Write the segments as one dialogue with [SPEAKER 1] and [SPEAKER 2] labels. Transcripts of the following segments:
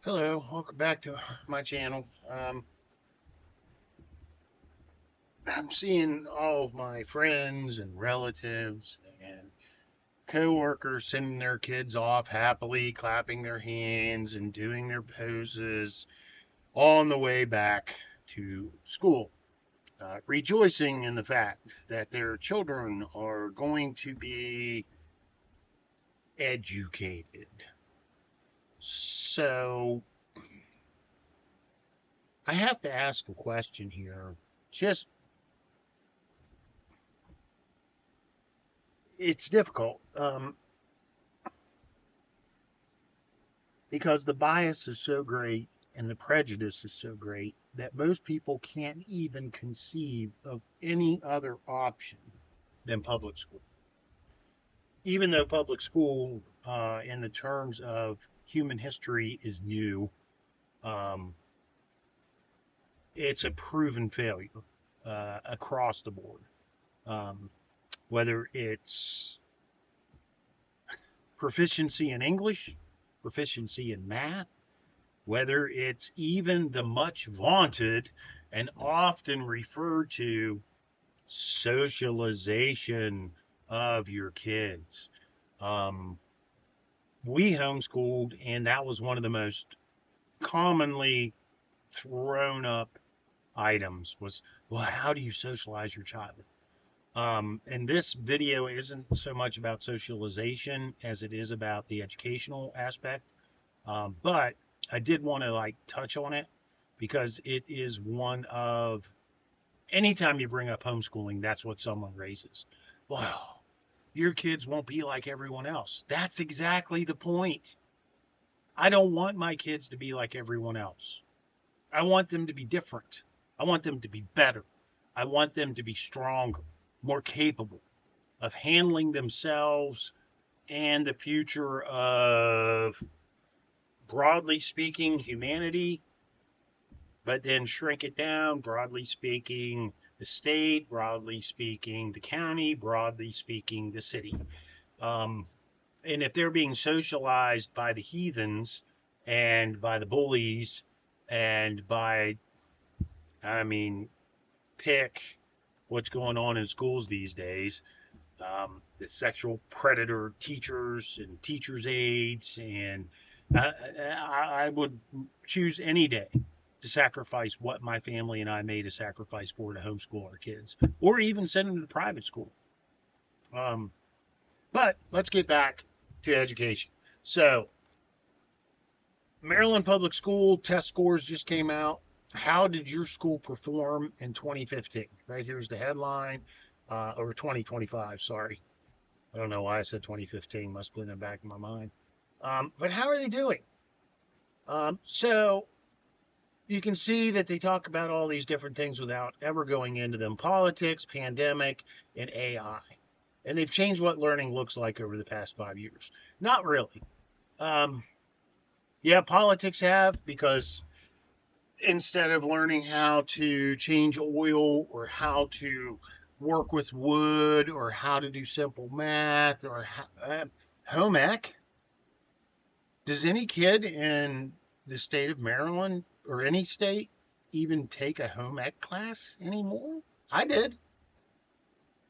[SPEAKER 1] Hello, welcome back to my channel. I'm seeing all of my friends and relatives and coworkers sending their kids off happily, clapping their hands and doing their poses on the way back to school, rejoicing in the fact that their children are going to be educated. So I have to ask a question here. Just it's difficult. Because the bias is so great and the prejudice is so great that most people can't even conceive of any other option than public school. Even though public school, in the terms of human history, is new, um, it's a proven failure across the board. Um, whether it's proficiency in English, proficiency in math, whether it's even the much vaunted and often referred to socialization of your kids. Um, we homeschooled, and that was one of the most commonly thrown up items was, well, how do you socialize your child? And this video isn't so much about socialization as it is about the educational aspect. But I did want to like touch on it because it is one of anytime you bring up homeschooling, that's what someone raises. Well, your kids won't be like everyone else. That's exactly the point. I don't want my kids to be like everyone else. I want them to be different. I want them to be better. I want them to be stronger, more capable of handling themselves and the future of, broadly speaking, humanity, but then shrink it down, broadly speaking, the state, broadly speaking, the county, broadly speaking, the city. Um, and if they're being socialized by the heathens and by the bullies and by, I mean, pick what's going on in schools these days, the sexual predator teachers and teachers' aides, and I would choose any day to sacrifice what my family and I made a sacrifice for to homeschool our kids, or even send them to private school. Um, but let's get back to education. So, Maryland Public School test scores just came out. How did your school perform in 2015? Right here's the headline, or 2025, sorry. I don't know why I said 2015, must have been in the back of my mind. But how are they doing? So you can see that they talk about all these different things without ever going into them: politics, pandemic, and AI. And they've changed what learning looks like over the past 5 years. Not really. Um, yeah, politics have, because instead of learning how to change oil or how to work with wood or how to do simple math or home ec, does any kid in the state of Maryland or any state even take a home ec class anymore? I did.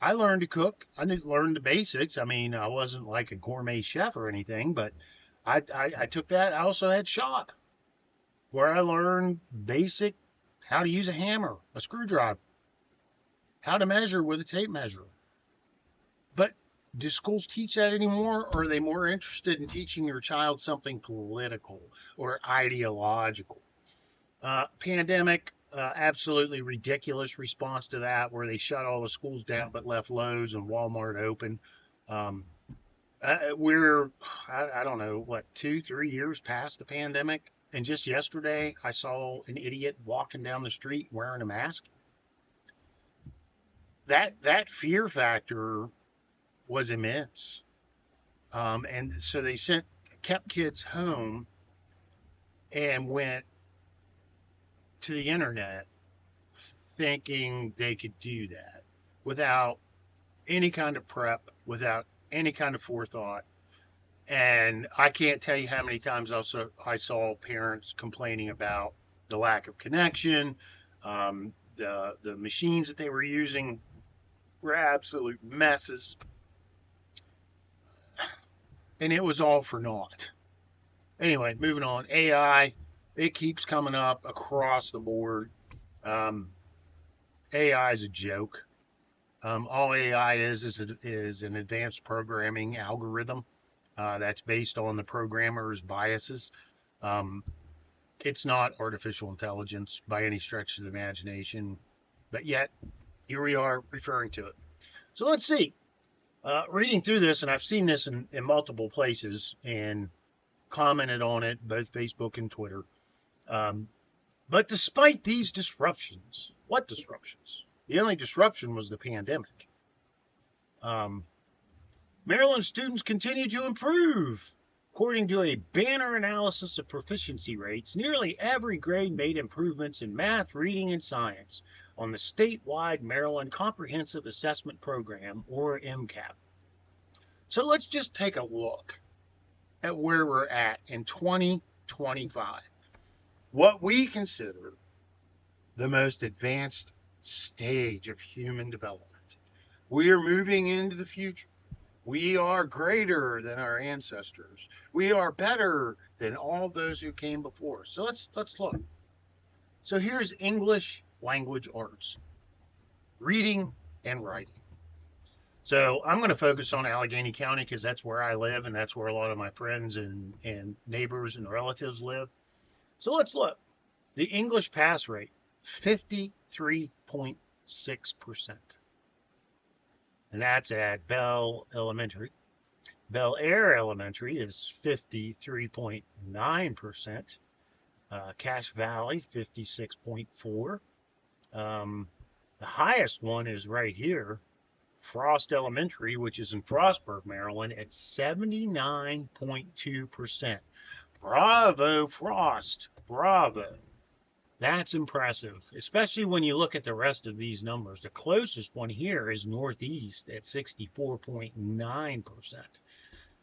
[SPEAKER 1] I learned to cook. I didn't learn the basics. I mean, I wasn't like a gourmet chef or anything, but I took that. I also had shop where I learned basic how to use a hammer, a screwdriver, how to measure with a tape measure. But do schools teach that anymore, or are they more interested in teaching your child something political or ideological? Pandemic, absolutely ridiculous response to that, where they shut all the schools down but left Lowe's and Walmart open. Um, we're, I don't know, what, 2, 3 years past the pandemic. And just yesterday, I saw an idiot walking down the street wearing a mask. That fear factor was immense. And so they kept kids home and went to the internet thinking they could do that without any kind of prep, without any kind of forethought. And I can't tell you how many times also I saw parents complaining about the lack of connection. The machines that they were using were absolute messes, and it was all for naught. Anyway, moving on. AI, it keeps coming up across the board. Um, AI is a joke. All AI is an advanced programming algorithm that's based on the programmer's biases. Um, it's not artificial intelligence by any stretch of the imagination, but yet here we are referring to it. So let's see. Reading through this, and I've seen this in multiple places and commented on it, both Facebook and Twitter. Um, but despite these disruptions, what disruptions? The only disruption was the pandemic. Um, Maryland students continue to improve. According to a banner analysis of proficiency rates, nearly every grade made improvements in math, reading, and science on the statewide Maryland Comprehensive Assessment Program, or MCAP. So let's just take a look at where we're at in 2025. What we consider the most advanced stage of human development. We are moving into the future. We are greater than our ancestors. We are better than all those who came before us. So let's look. So here's English language arts, reading and writing. So I'm going to focus on Allegheny County because that's where I live and that's where a lot of my friends and neighbors and relatives live. So let's look. The English pass rate, 53.6%. And that's at Bell Elementary. Bel Air Elementary is 53.9%. Cache Valley, 56.4. The highest one is right here, Frost Elementary, which is in Frostburg, Maryland, at 79.2%. Bravo, Frost. Bravo. That's impressive, especially when you look at the rest of these numbers. The closest one here is Northeast at 64.9%.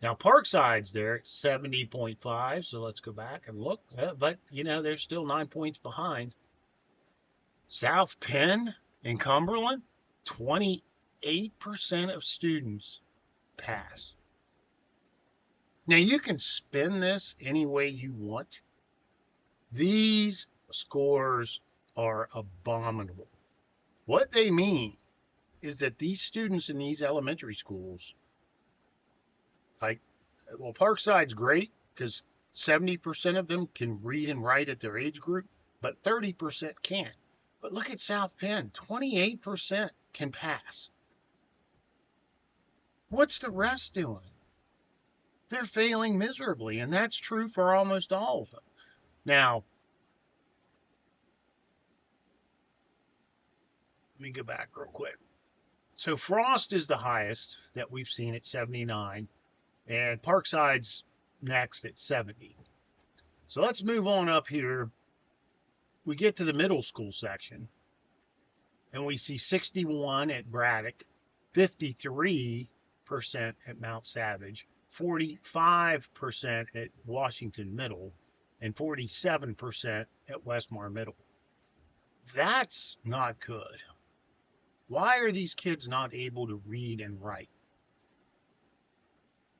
[SPEAKER 1] Now, Parkside's there at 70.5, so let's go back and look. But, they're still 9 points behind. South Penn in Cumberland, 28% of students pass. Now, you can spin this any way you want. These scores are abominable. What they mean is that these students in these elementary schools, Parkside's great because 70% of them can read and write at their age group, but 30% can't. But look at South Penn, 28% can pass. What's the rest doing? They're failing miserably, and that's true for almost all of them. Now, let me go back real quick. So Frost is the highest that we've seen at 79, and Parkside's next at 70. So let's move on up here. We get to the middle school section, and we see 61 at Braddock, 53% at Mount Savage, 45% at Washington Middle, and 47% at Westmar Middle. That's not good. Why are these kids not able to read and write?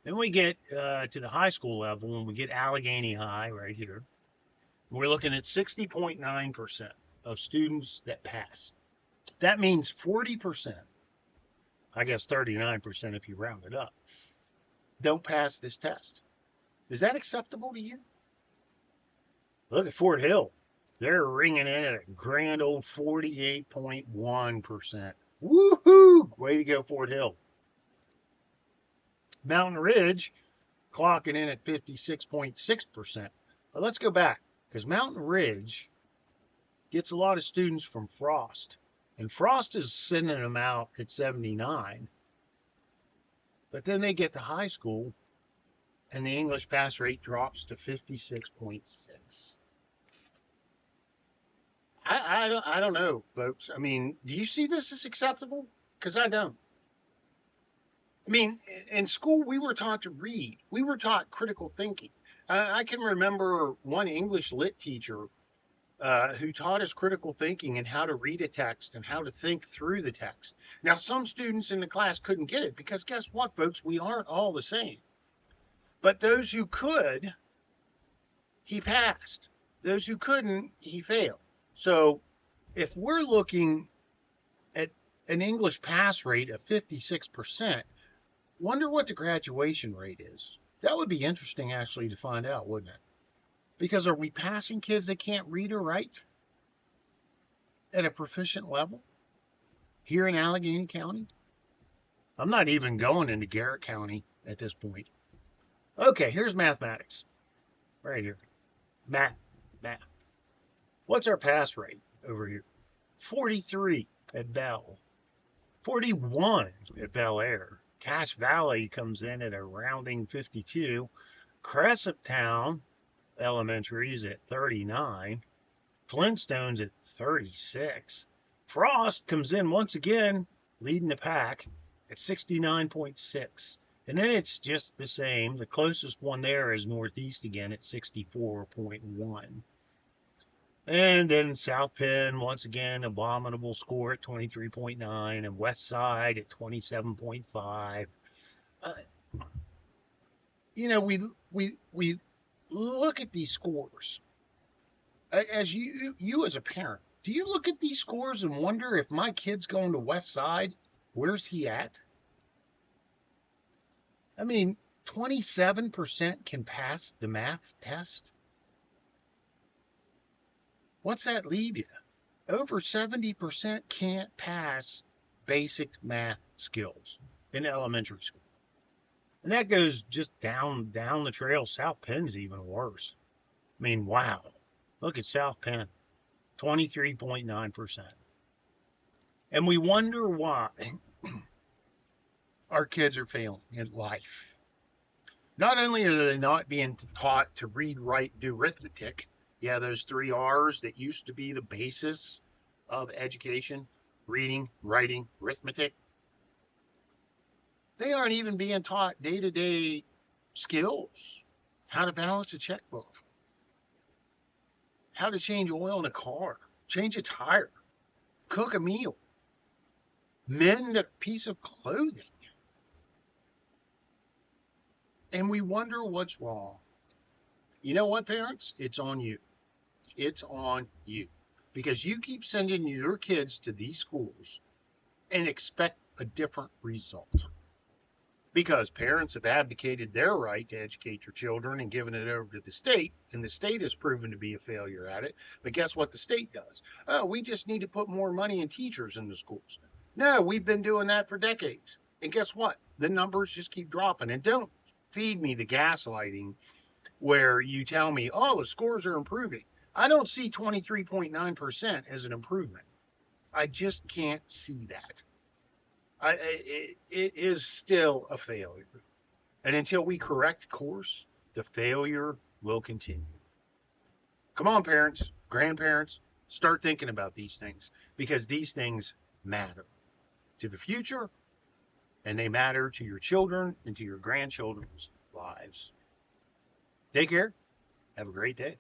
[SPEAKER 1] Then we get to the high school level, and we get Allegheny High right here. We're looking at 60.9% of students that pass. That means 40%, I guess 39% if you round it up, don't pass this test. Is that acceptable to you? Look at Fort Hill. They're ringing in at a grand old 48.1%. Woohoo! Way to go, Fort Hill. Mountain Ridge clocking in at 56.6%. But let's go back, because Mountain Ridge gets a lot of students from Frost. And Frost is sending them out at 79. But then they get to high school, and the English pass rate drops to 56.6. I don't know, folks. I mean, do you see this as acceptable? Because I don't. I mean, in school, we were taught to read. We were taught critical thinking. I can remember one English lit teacher who taught us critical thinking and how to read a text and how to think through the text. Now, some students in the class couldn't get it because guess what, folks? We aren't all the same. But those who could, he passed. Those who couldn't, he failed. So if we're looking at an English pass rate of 56%, wonder what the graduation rate is. That would be interesting actually to find out, wouldn't it? Because are we passing kids that can't read or write at a proficient level here in Allegheny County? I'm not even going into Garrett County at this point. Okay, here's mathematics. Right here. Math. What's our pass rate over here? 43 at Bell. 41 at Bel Air. Cache Valley comes in at a rounding 52. Crescenttown Elementary is at 39. Flintstone's at 36. Frost comes in once again, leading the pack at 69.6. And then it's just the same. The closest one there is Northeast again at 64.1. And then South Penn, once again, abominable score at 23.9, and West Side at 27.5. Uh, we look at these scores. As you as a parent, do you look at these scores and wonder if my kid's going to West Side, where's he at? I mean, 27% can pass the math test. What's that leave you? Over 70% can't pass basic math skills in elementary school. And that goes just down the trail. South Penn's even worse. I mean, wow. Look at South Penn, 23.9%. And we wonder why our kids are failing in life. Not only are they not being taught to read, write, do arithmetic, yeah, those 3 R's that used to be the basis of education, reading, writing, arithmetic, they aren't even being taught day-to-day skills. How to balance a checkbook, how to change oil in a car, change a tire, cook a meal, mend a piece of clothing. And we wonder what's wrong. You know what, parents? It's on you. It's on you. Because you keep sending your kids to these schools and expect a different result. Because parents have abdicated their right to educate your children and given it over to the state, and the state has proven to be a failure at it. But guess what the state does? Oh, we just need to put more money and teachers in the schools. No, we've been doing that for decades. And guess what? The numbers just keep dropping. And don't feed me the gaslighting where you tell me, oh, the scores are improving. I don't see 23.9% as an improvement. I just can't see that. It is still a failure. And until we correct course, the failure will continue. Come on, parents, grandparents, start thinking about these things because these things matter to the future and they matter to your children and to your grandchildren's lives. Take care. Have a great day.